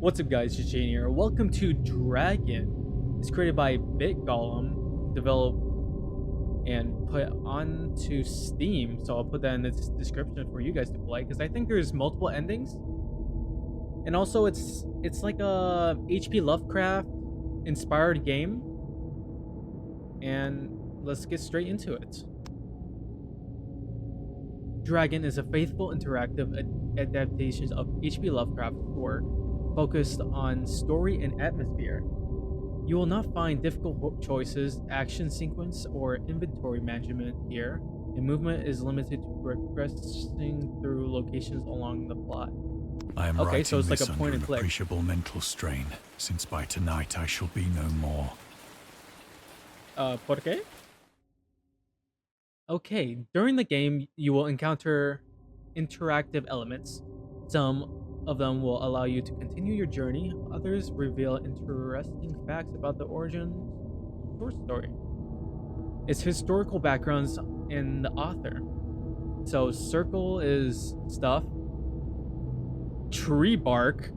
What's up guys, it's Jane here. Welcome to Dragon. It's created by Golem, developed and put onto Steam. So I'll put that in the description for you guys to play because I think there's multiple endings. And also it's like a HP Lovecraft inspired game. And let's get straight into it. Dragon is a faithful interactive adaptation of HP Lovecraft's work, focused on story and atmosphere. You will not find difficult choices, action sequence, or inventory management here, and movement is limited to progressing through locations along the plot. I am Okay, so it's like this a point under and an click. appreciable mental strain, since by tonight I shall be no more. ¿Por qué? Okay, during the game, you will encounter interactive elements. Some of them will allow you to continue your journey, others reveal interesting facts about the origin short story, its historical backgrounds, and the author. So circle is stuff, tree bark,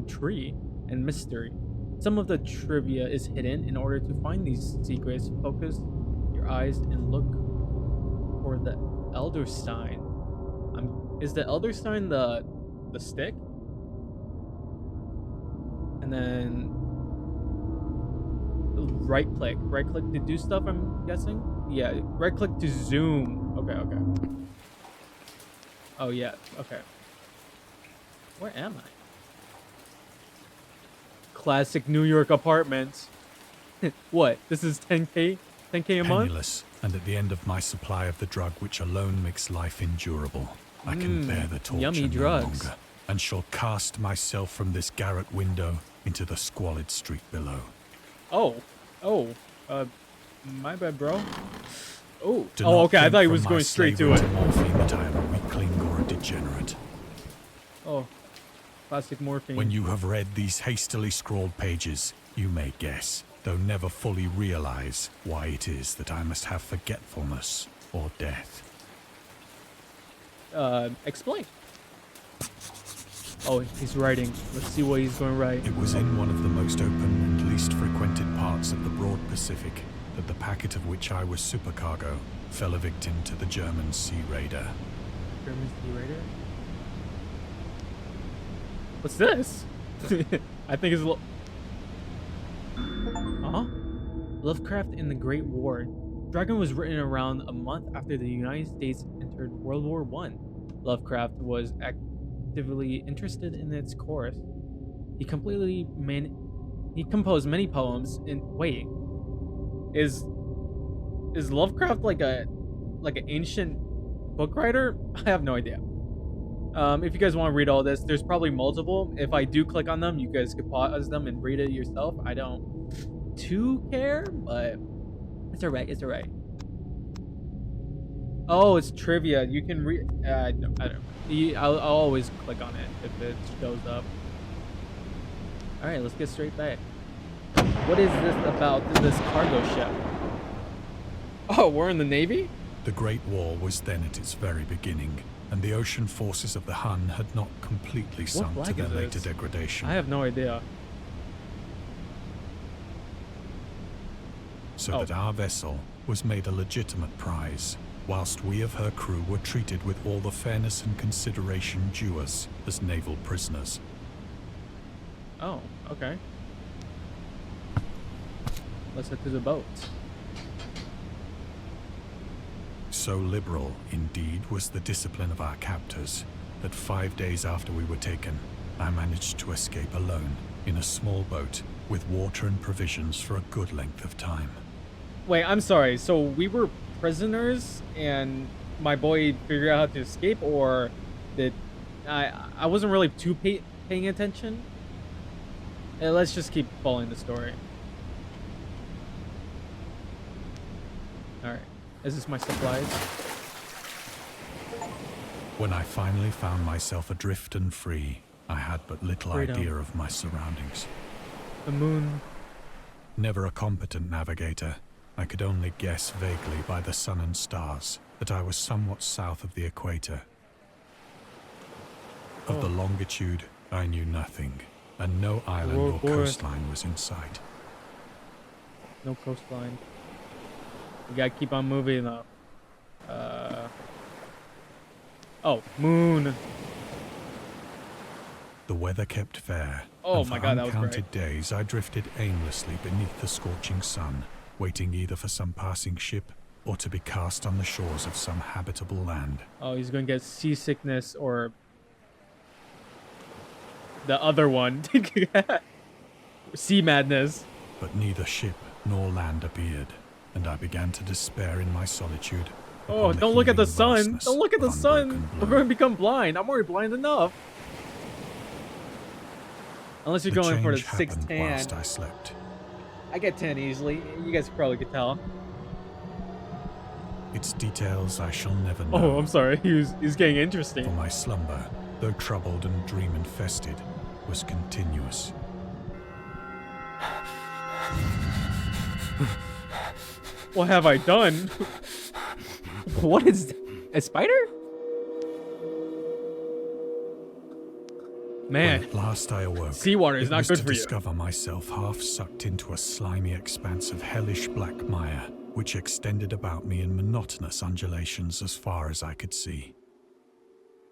tree, and mystery. Some of the trivia is hidden. In order to find these secrets, focus your eyes and look for the Elder Sign. Is the Elder Sign the stick? And then right click to do stuff, I'm guessing. Yeah, right click to zoom. Okay. Oh yeah, okay. Where am I? Classic New York apartments. What? This is 10K? 10K a month? Penniless, and at the end of my supply of the drug which alone makes life endurable, I can bear the torture yummy no drugs. longer, and shall cast myself from this garret window into the squalid street below. My bad, bro. Oh, Do not okay. I think thought he from was my going straight to slavery it. morphine that I am a weakling or a degenerate. Oh, classic morphine. When you have read these hastily scrawled pages, you may guess, though never fully realize, why it is that I must have forgetfulness or death. Explain. Oh, he's writing. Let's see what he's going to write. It was in one of the most open and least frequented parts of the broad Pacific that the packet of which I was supercargo fell a victim to the German sea raider. German sea raider? What's this? I think it's Lovecraft in the Great War. Dragon was written around a month after the United States entered World War I. Lovecraft was actively interested in its course. He composed many poems. Wait, is Lovecraft like an ancient book writer? I have no idea. If you guys want to read all this, there's probably multiple. If I do click on them, you guys could pause them and read it yourself. I don't too care, but it's alright. It's alright. Oh, it's trivia. You can read. I don't know. I'll always click on it if it shows up. All right, let's get straight back. What is this about this cargo ship? Oh, we're in the Navy? The Great War was then at its very beginning, and the ocean forces of the Hun had not completely sunk to their later degradation. I have no idea. So that our vessel was made a legitimate prize, whilst we of her crew were treated with all the fairness and consideration due us as naval prisoners. Oh, okay. Let's head to the boat. So liberal, indeed, was the discipline of our captors, that 5 days after we were taken, I managed to escape alone in a small boat with water and provisions for a good length of time. Wait, I'm sorry. So we were prisoners and my boy figured out how to escape, or did I wasn't really too paying attention? Let's just keep following the story. Alright. Is this my supplies? When I finally found myself adrift and free, I had but little idea of my surroundings. The moon. Never a competent navigator, I could only guess vaguely by the sun and stars that I was somewhat south of the equator. Of the longitude, I knew nothing, and no island or forest. coastline was in sight. No coastline. We gotta keep on moving though. Oh, moon. The weather kept fair. Oh and my for God, that was uncounted great. days I drifted aimlessly beneath the scorching sun, waiting either for some passing ship or to be cast on the shores of some habitable land. Oh, he's gonna get seasickness or the other one. Sea madness. But neither ship nor land appeared, and I began to despair in my solitude. Oh, upon the don't look at the heaving sun. vastness Don't look at the of sun. unbroken We're blue. going to become blind. I'm already blind enough. Unless you're The going for the change 6 happened tan. whilst I slept. I get 10 easily. You guys probably could tell. Its details I shall never know. Oh, I'm sorry. He's getting For interesting. my slumber, though troubled and dream-infested, was continuous. What have I done? What is a spider? Man, When at last I awoke, seawater is it not was good to for you. discover myself half sucked into a slimy expanse of hellish black mire, which extended about me in monotonous undulations as far as I could see,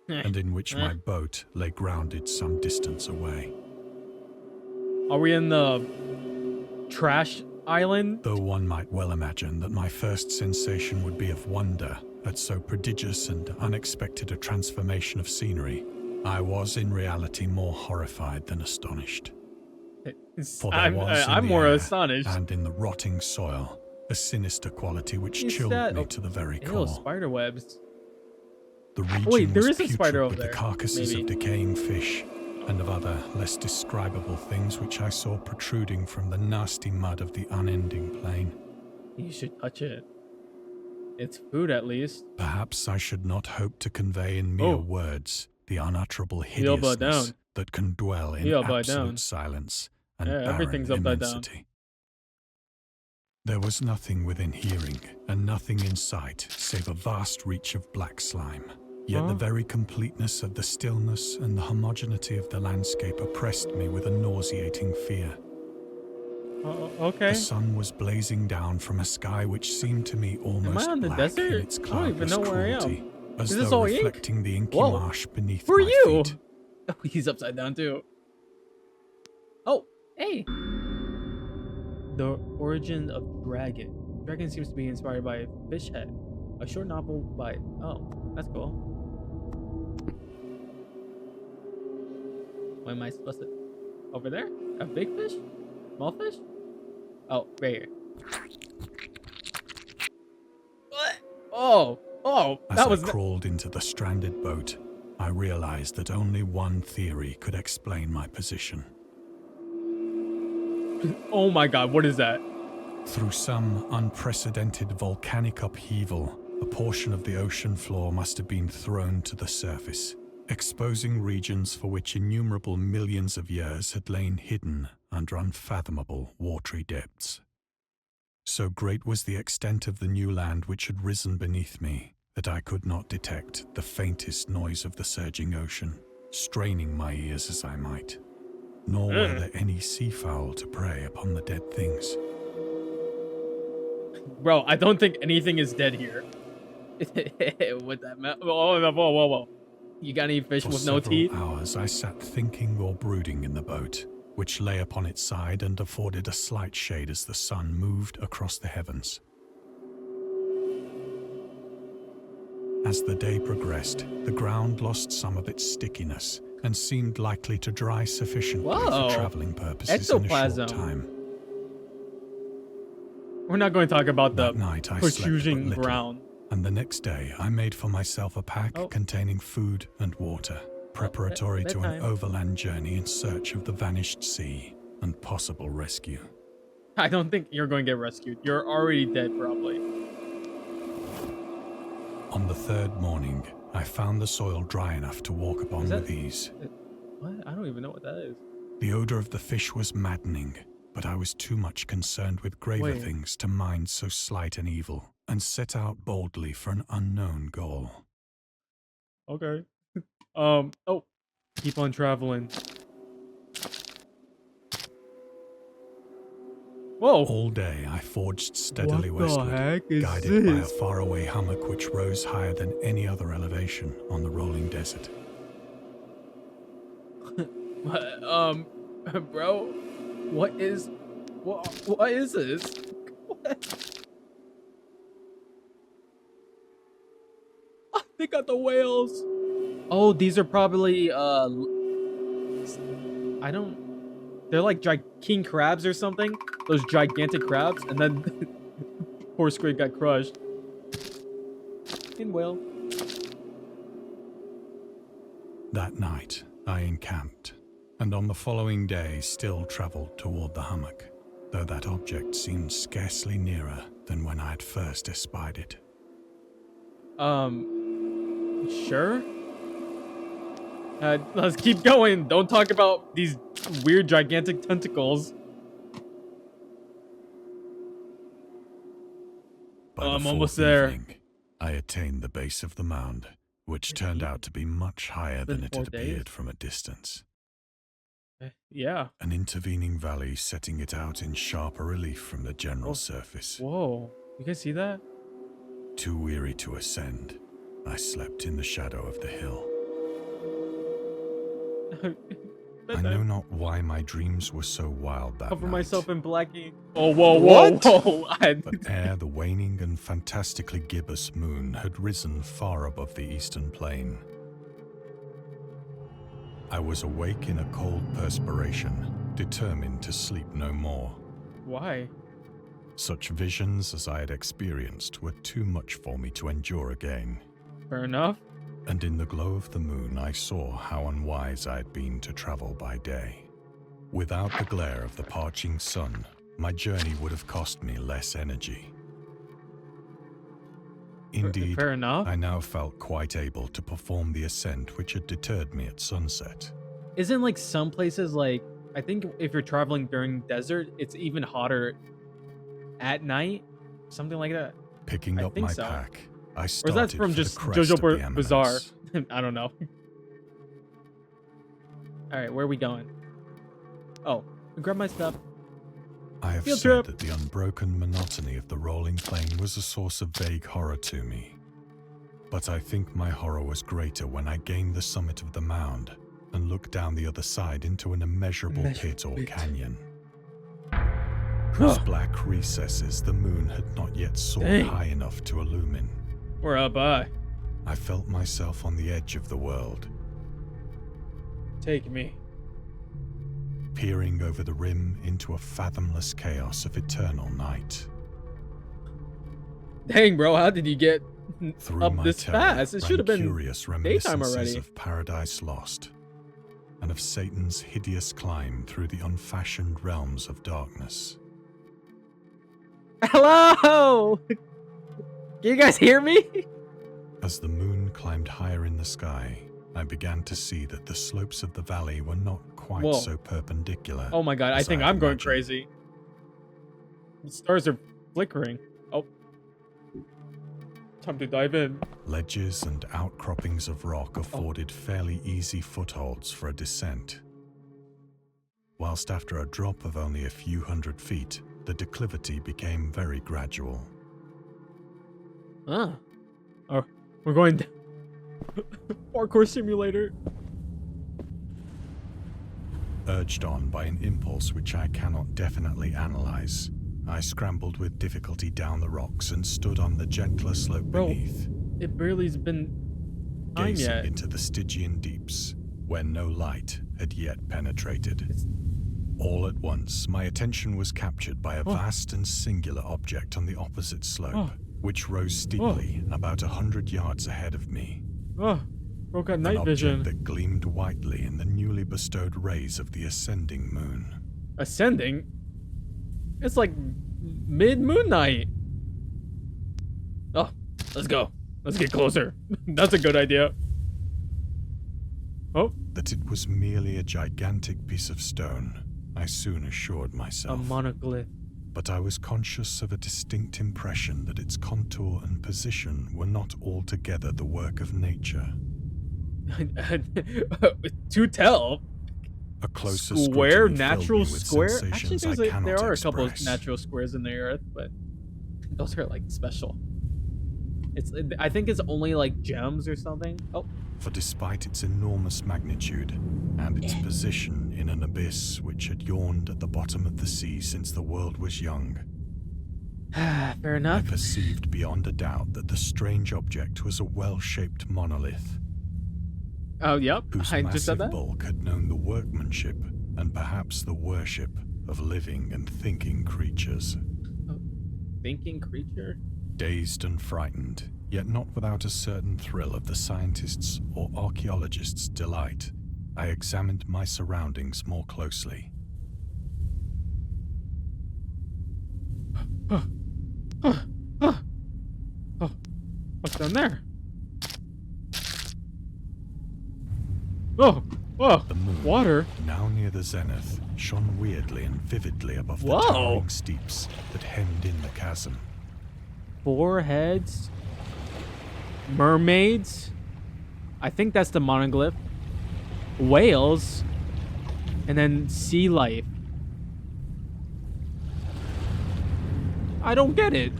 and in which my boat lay grounded some distance away. Are we in the trash island? Though one might well imagine that my first sensation would be of wonder at so prodigious and unexpected a transformation of scenery, I was in reality more horrified than astonished. For there was in I'm the more air astonished. and in the rotting soil a sinister quality which Is chilled that- me to the very Ew, core. spider webs. The region Wait, there was is a spider putrid over with there, the carcasses maybe. of decaying fish and of other, less describable things which I saw protruding from the nasty mud of the unending plain. You should touch it. It's food at least. Perhaps I should not hope to convey in mere Oh. words the unutterable Feel upside hideousness down. that can dwell in Feel upside absolute down. silence and Yeah, barren everything's upside down. immensity. There was nothing within hearing and nothing in sight save a vast reach of black slime. Yet the Huh? very completeness of the stillness and the homogeneity of the landscape oppressed me with a nauseating fear. Okay. The sun was blazing down from a sky which seemed to me almost on the black desert? in its I don't even cloudless know where I am. cruelty, as Is this though all ink? reflecting the inky Whoa. marsh beneath Who are my you? feet. Oh, he's upside down too. Oh, hey. The Origin of Dragon. Dragon seems to be inspired by Fish Head, a short novel by... Oh, that's cool. Where am I supposed to... Over there? A big fish? Small fish? Oh, right here. What? Oh, As that I was... crawled into the stranded boat, I realized that only one theory could explain my position. Oh my god, what is that? Through some unprecedented volcanic upheaval, a portion of the ocean floor must have been thrown to the surface, exposing regions for which innumerable millions of years had lain hidden under unfathomable watery depths. So great was the extent of the new land which had risen beneath me that I could not detect the faintest noise of the surging ocean, straining my ears as I might. Nor were there any seafowl to prey upon the dead things. Bro, I don't think anything is dead here. With that whoa. You got any fish For with no several teeth? hours I sat thinking or brooding in the boat, which lay upon its side and afforded a slight shade as the sun moved across the heavens. As the day progressed, the ground lost some of its stickiness and seemed likely to dry sufficiently Whoa. for traveling purposes in a Ectoplasm. short time. We're not going to talk about the That night I slept but protruding little, ground. and the next day I made for myself a pack Oh. containing food and water, preparatory to an bedtime. overland journey in search of the vanished sea and possible rescue. I don't think you're going to get rescued. You're already dead, probably. On the third morning, I found the soil dry enough to walk upon Is that- with ease. What? I don't even know what that is. The odor of the fish was maddening, but I was too much concerned with graver Wait. things to mind so slight an evil, and set out boldly for an unknown goal. Okay. Oh, keep on traveling. Whoa. All day I forged steadily What the westward, heck is guided by a this? faraway hummock which rose higher than any other elevation on the rolling desert. Bro, what is this? What? Oh, they got the whales. Oh, these are probably they're like king crabs or something. Those gigantic crabs, and then poor squid got crushed. In whale. That night, I encamped, and on the following day still travelled toward the hummock, though that object seemed scarcely nearer than when I had first espied it. Sure. Let's keep going. Don't talk about these weird gigantic tentacles. By the I'm fourth almost there. evening, I attained the base of the mound, which turned out to be much higher than it had 4 days? appeared from a distance. Yeah. An intervening valley setting it out in sharper relief from the general surface. Whoa. You guys see that? Too weary to ascend, I slept in the shadow of the hill. I know not why my dreams were so wild that Cover night. myself in blackie. Oh, whoa, whoa, whoa. But ere the waning and fantastically gibbous moon had risen far above the eastern plain, I was awake in a cold perspiration, determined to sleep no more. Why? Such visions as I had experienced were too much for me to endure again. Fair enough. And in the glow of the moon I saw how unwise I had been to travel by day. Without the glare of the parching sun, my journey would have cost me less energy. Indeed, Fair enough. I now felt quite able to perform the ascent which had deterred me at sunset. Isn't like some places like, I think if you're traveling during desert, it's even hotter at night? Something like that. Picking I up think my so. pack, I Or is started that from for just the crest of the JoJo Bizarre? eminence. I don't know. Alright, where are we going? Oh, grab my stuff. I have Field said trip. that the unbroken monotony of the rolling plain was a source of vague horror to me. But I think my horror was greater when I gained the summit of the mound and looked down the other side into an immeasurable pit or canyon. Whose black recesses the moon had not yet soared high enough to illumine. We're up high. I felt myself on the edge of the world, Take me. peering over the rim into a fathomless chaos of eternal night. Dang, bro, how did you get Through up my this terror fast? It ran should have been curious daytime reminiscences already. of Paradise Lost, and of Satan's hideous climb through the unfashioned realms of darkness. Hello! Can you guys hear me? As the moon climbed higher in the sky, I began to see that the slopes of the valley were not quite Whoa. so perpendicular. Oh my god, I as think I I'm going imagined. crazy. The stars are flickering. Oh. Time to dive in. Ledges and outcroppings of rock afforded fairly easy footholds for a descent. Whilst after a drop of only a few hundred feet, the declivity became very gradual. Ah. Oh, we're going down. Parkour simulator. Urged on by an impulse which I cannot definitely analyze, I scrambled with difficulty down the rocks and stood on the gentler slope Bro, beneath, it barely's been time gazing yet. into the Stygian deeps, where no light had yet penetrated. All at once, my attention was captured by a vast and singular object on the opposite slope, which rose steeply about 100 yards ahead of me. Oh, broke out An night object vision. that gleamed whitely in the newly bestowed rays of the ascending moon. Ascending? It's like mid-moon night. Oh, let's go. Let's get closer. That's a good idea. Oh, That it was merely a gigantic piece of stone, I soon assured a myself. monoglyph. But I was conscious of a distinct impression that its contour and position were not altogether the work of nature. To tell. A closer Square, scrutiny filled natural me with square. Actually, sensations I cannot there are a couple of express. natural squares in the earth, but those are like special. I think it's only like gems or something. Oh, For despite its enormous magnitude and its position in an abyss which had yawned at the bottom of the sea since the world was young, fair I enough. perceived beyond a doubt that the strange object was a well-shaped monolith, Oh, yep. whose I just said massive that. bulk had known the workmanship and perhaps the worship of living and thinking creatures. Thinking creature. Dazed and frightened, yet not without a certain thrill of the scientist's or archaeologist's delight, I examined my surroundings more closely. Oh, what's down there? Oh, The moon, water. now near the zenith, shone weirdly and vividly above the Whoa. towering steeps that hemmed in the chasm. 4 heads. Mermaids. I think that's the monoglyph. Whales. And then sea life. I don't get it.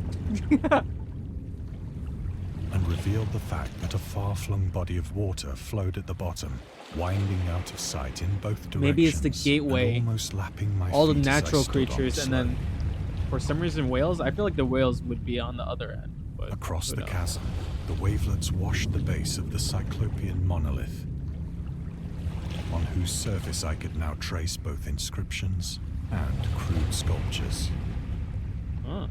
And revealed the fact that a far-flung body of water flowed at the bottom, winding out of sight in both directions. Maybe it's the and gateway. almost lapping my All the feet as I natural stood on creatures, the and then slope. for some reason whales. I feel like the whales would be on the other end. But Across who the knows? chasm, the wavelets washed the base of the Cyclopean monolith, on whose surface I could now trace both inscriptions and crude sculptures. Huh.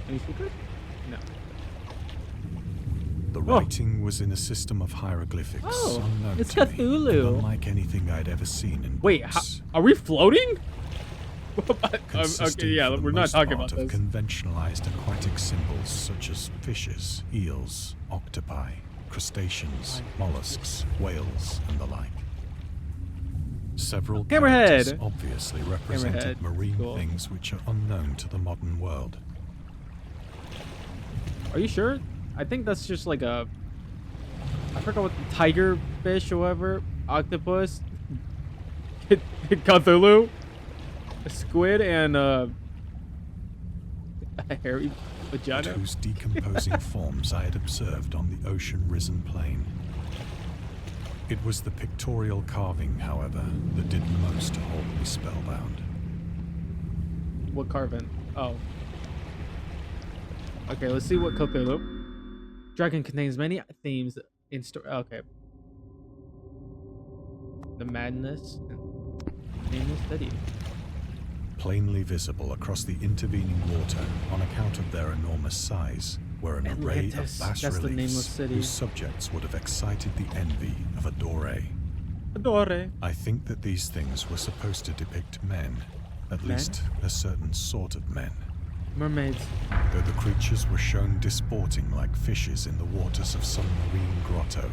Any secret? No. The writing was in a system of hieroglyphics Oh, unknown it's to me, Cthulhu. and unlike anything I'd ever seen in Wait, books. are we floating? Okay, Consisting yeah, for the we're not most talking part about of this. conventionalized aquatic symbols such as fishes, eels, octopi, crustaceans, mollusks, whales, and the like. Several characters Hammerhead! obviously represented Hammerhead, marine cool. things which are unknown to the modern world. Are you sure? I think that's just like a... I forgot what the tiger fish or whatever. Octopus. Cthulhu. A squid and a hairy But vagina. whose decomposing forms I had observed on the ocean-risen plain. It was the pictorial carving, however, that did most to hold me spellbound. What carving? Oh. Okay, let's see what Cthulhu. Dragon contains many themes in story. Okay. The madness and nameless city. Plainly visible across the intervening water on account of their enormous size were an array of Atlantis, bas that's the nameless reliefs city. whose subjects would have excited the envy of a Doré. Adore. I think that these things were supposed to depict men, at least a certain sort of men, Mermaids. though the creatures were shown disporting like fishes in the waters of some marine grotto,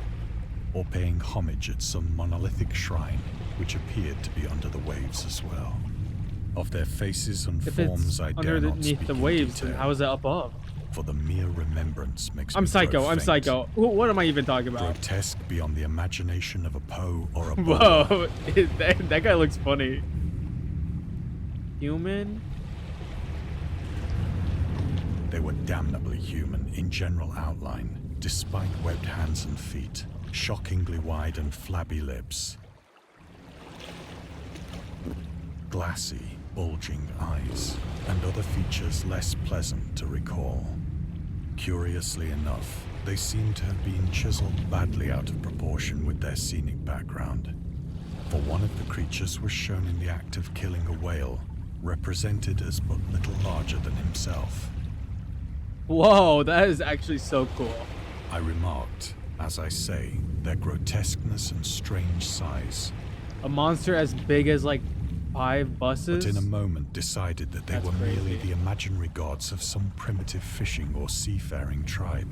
or paying homage at some monolithic shrine which appeared to be under the waves as well. Of their faces and If forms it's I dare not underneath speak the in waves, then detail, how is it above? for the mere remembrance makes I'm me psycho. grow I'm faint. psycho. What am I even talking about? Grotesque beyond the imagination of a Poe or a Boa. Whoa, that guy looks funny. Human? They were damnably human in general outline, despite webbed hands and feet, shockingly wide and flabby lips, glassy, bulging eyes, and other features less pleasant to recall. Curiously enough, they seem to have been chiseled badly out of proportion with their scenic background, for one of the creatures was shown in the act of killing a whale, represented as but little larger than himself. Whoa, that is actually so cool. I remarked, as I say, their grotesqueness and strange size, A monster as big as like 5 buses? but in a moment decided that they That's were merely crazy. the imaginary gods of some primitive fishing or seafaring tribe.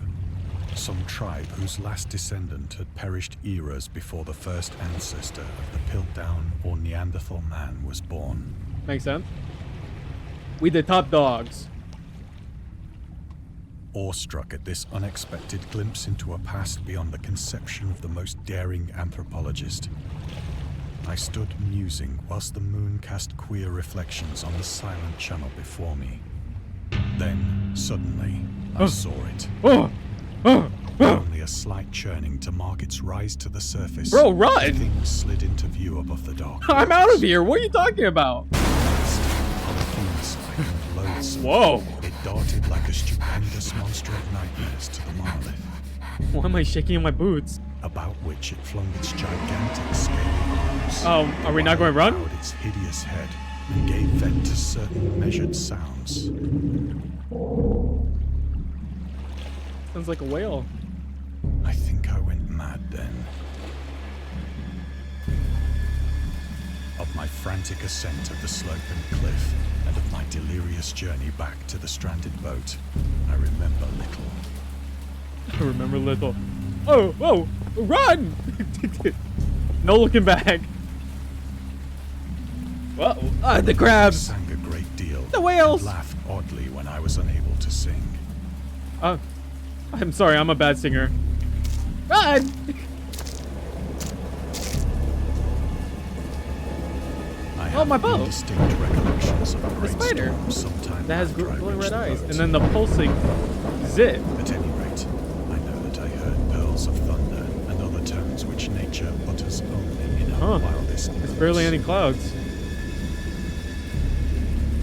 Some tribe whose last descendant had perished eras before the first ancestor of the Piltdown or Neanderthal man was born. Makes sense. We the top dogs. Awestruck at this unexpected glimpse into a past beyond the conception of the most daring anthropologist, I stood musing whilst the moon cast queer reflections on the silent channel before me. Then, suddenly, I saw it. Only a slight churning to mark its rise to the surface. Bro, The run! thing slid into view above the dark. I'm out of here. What are you talking about? Fiend-like and loathsome. Whoa. It darted like a stupendous monster of nightmares to the monolith, Why am I shaking in my boots? about which it flung its gigantic scaly arms. Oh, are we not going to run? Bowed its hideous head and gave vent to certain measured sounds. Sounds like a whale. I think I went mad then. Of my frantic ascent of the sloping cliff and of my delirious journey back to the stranded boat, I remember little. I remember little. Oh, oh, run! No looking back. Whoa, the I crabs. sang a great deal. The whales. And laughed oddly when I was unable to sing. I'm sorry, I'm a bad singer. Run! I Oh, my have boat. indistinct recollections of a great spider. storm sometime That has after I glowing reached red the eyes, boat. and then the pulsing zit. At any rate, I know that I heard pearls of thunder and other tones which nature utters only in her wildest There's moods. barely any clouds.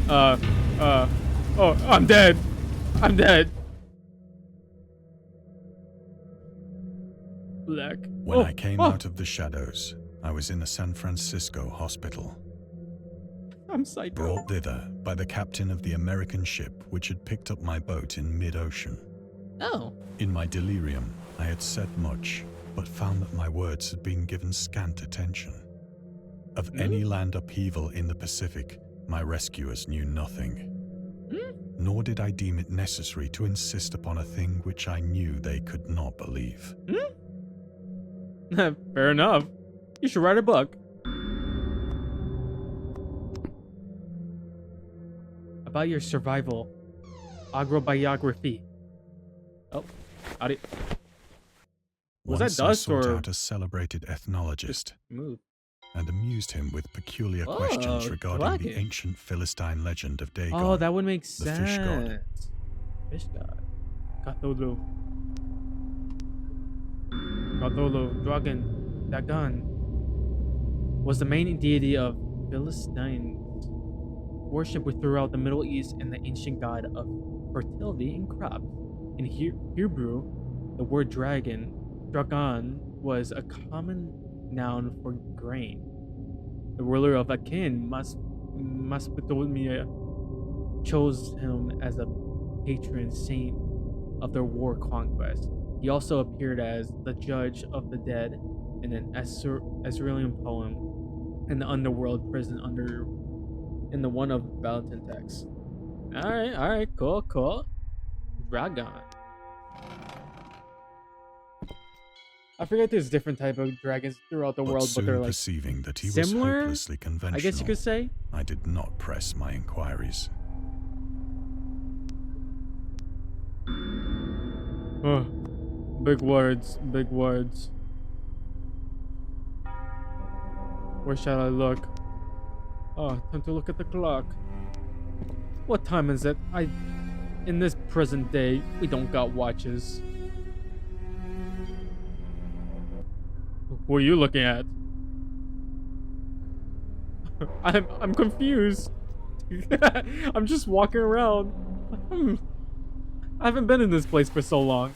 Oh, I'm dead. I'm dead. Black. When I came out of the shadows, I was in a San Francisco hospital, I'm psycho. brought thither by the captain of the American ship which had picked up my boat in mid-ocean. Oh. In my delirium, I had said much, but found that my words had been given scant attention. Of any land upheaval in the Pacific, my rescuers knew nothing. Nor did I deem it necessary to insist upon a thing which I knew they could not believe. Fair enough. You should write a book. About your survival. Autobiography. Oh, how do you... Was Once that I dust sought or... out a celebrated ethnologist Move. and amused him with peculiar questions regarding the ancient Philistine legend of Dagon. Oh, that would make the sense. fish god. Fish god. Cthulhu. Cthulhu, dragon, Dagon, was the main deity of Philistines, worshipped throughout the Middle East and the ancient god of fertility and crops. In Hebrew, the word dragon, was a common noun for grain. The ruler of Akin, Mesopotamia, chose him as a patron saint of their war conquest. He also appeared as the judge of the dead in an Assyrian poem in the underworld prison in the one of Valentin text. Alright, cool. Dragon. I forget there's different type of dragons throughout the world, but they're like perceiving that he similar, was hopelessly conventional, I guess you could say. I did not press my inquiries. Oh, big words. Where shall I look? Oh, time to look at the clock. What time is it? In this present day, we don't got watches. What are you looking at? I'm confused. I'm just walking around. I haven't been in this place for so long.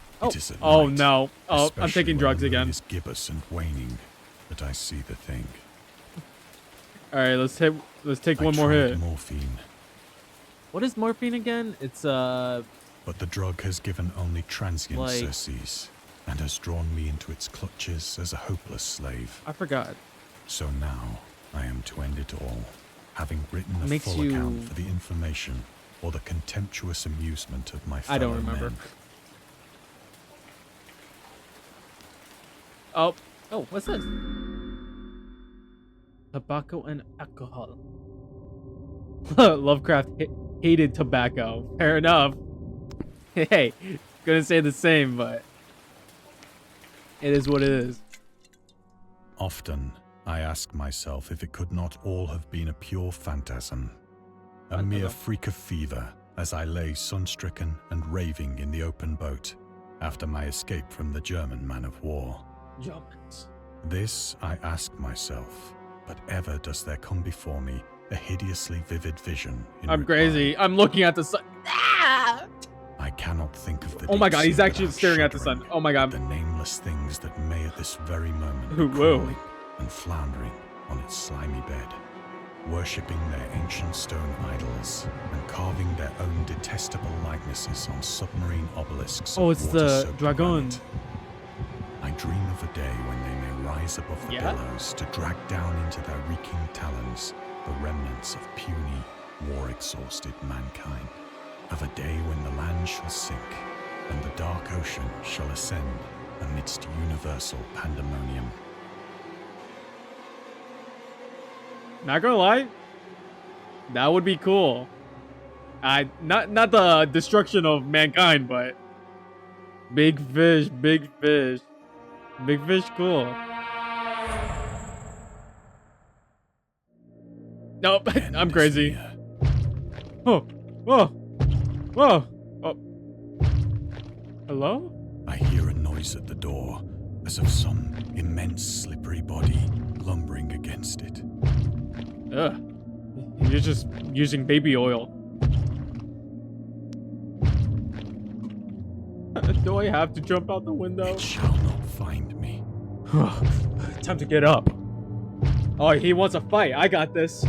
Oh no. Oh, I'm taking drugs again. It's gibbous and waning that I see the thing. All right, let's take one more hit. Morphine, What is morphine again? It's but the drug has given only transient like- surcease and has drawn me into its clutches as a hopeless slave. I forgot. So now I am to end it all, having written a Makes full you- account for the information or the contemptuous amusement of my fellow I don't remember. men. Oh, what's this? Tobacco and alcohol. Lovecraft hated tobacco. Fair enough. Hey, gonna say the same, but it is what it is. Often, I ask myself if it could not all have been a pure phantasm, a mere freak of fever, as I lay sun-stricken and raving in the open boat after my escape from the German man-of-war. Germans. This I ask myself, but ever does there come before me a hideously vivid vision. I'm crazy. I'm looking at the sun. Ah! I cannot think of the. Oh my god, he's actually staring at the sun. Oh my god. The nameless things that may at this very moment Whoa. be crawling and floundering on its slimy bed, worshipping their ancient stone idols and carving their own detestable likenesses on submarine obelisks. Oh, it's the dragon. I dream of a day when they may rise above the billows to drag down into their reeking talons the remnants of puny, war-exhausted mankind. Of a day when the land shall sink and the dark ocean shall ascend amidst universal pandemonium. Not gonna lie, that would be cool. Not the destruction of mankind, but big fish, big fish, big fish, cool. Nope, I'm crazy. Oh, whoa, whoa, oh, hello? I hear a noise at the door, as of some immense slippery body lumbering against it. Ugh, you're just using baby oil. Do I have to jump out the window? It shall not find me. Time to get up. Oh, he wants a fight. I got this.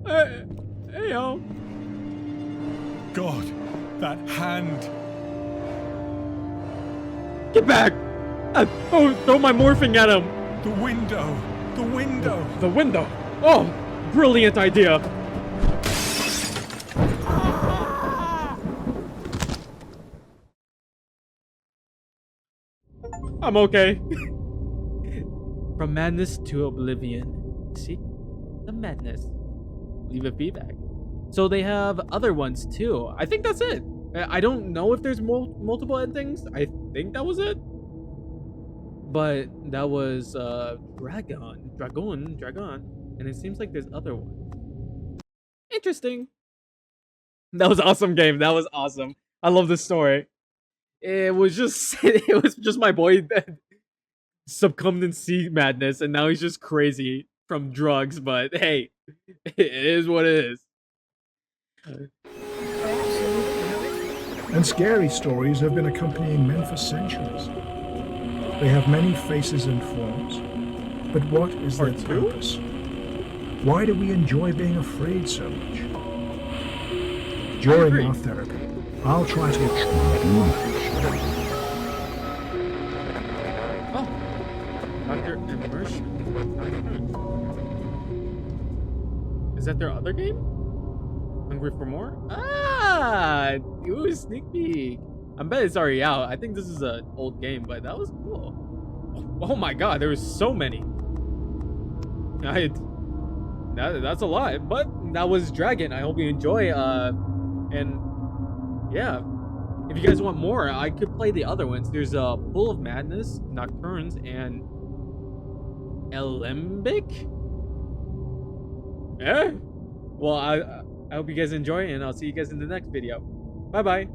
Hey, yo. God, that hand! Get back! Oh, throw my morphine at him! The window! The window! The window! Oh, brilliant idea! I'm okay. From madness to oblivion. See? The madness. Leave a feedback. So they have other ones too. I think that's it. I don't know if there's multiple endings. I think that was it. But that was Dragon. And it seems like there's other ones. Interesting. That was awesome game. That was awesome. I love this story. It was just my boy that succumbed in sea madness, and now he's just crazy from drugs, but hey, it is what it is. And scary stories have been accompanying men for centuries. They have many faces and forms, but what is their purpose? Why do we enjoy being afraid so much? During our therapy, I'll try to Dr. Immersion. Is that their other game? Hungry for more? Ah! Ooh, sneak peek. I bet it's already out. I think this is an old game, but that was cool. Oh my god, there was so many. That's a lot, but that was Dragon. I hope you enjoy. And yeah, if you guys want more, I could play the other ones. There's Pool of Madness, Nocturnes, and Alembic. Yeah. Well, I hope you guys enjoy, and I'll see you guys in the next video. Bye bye.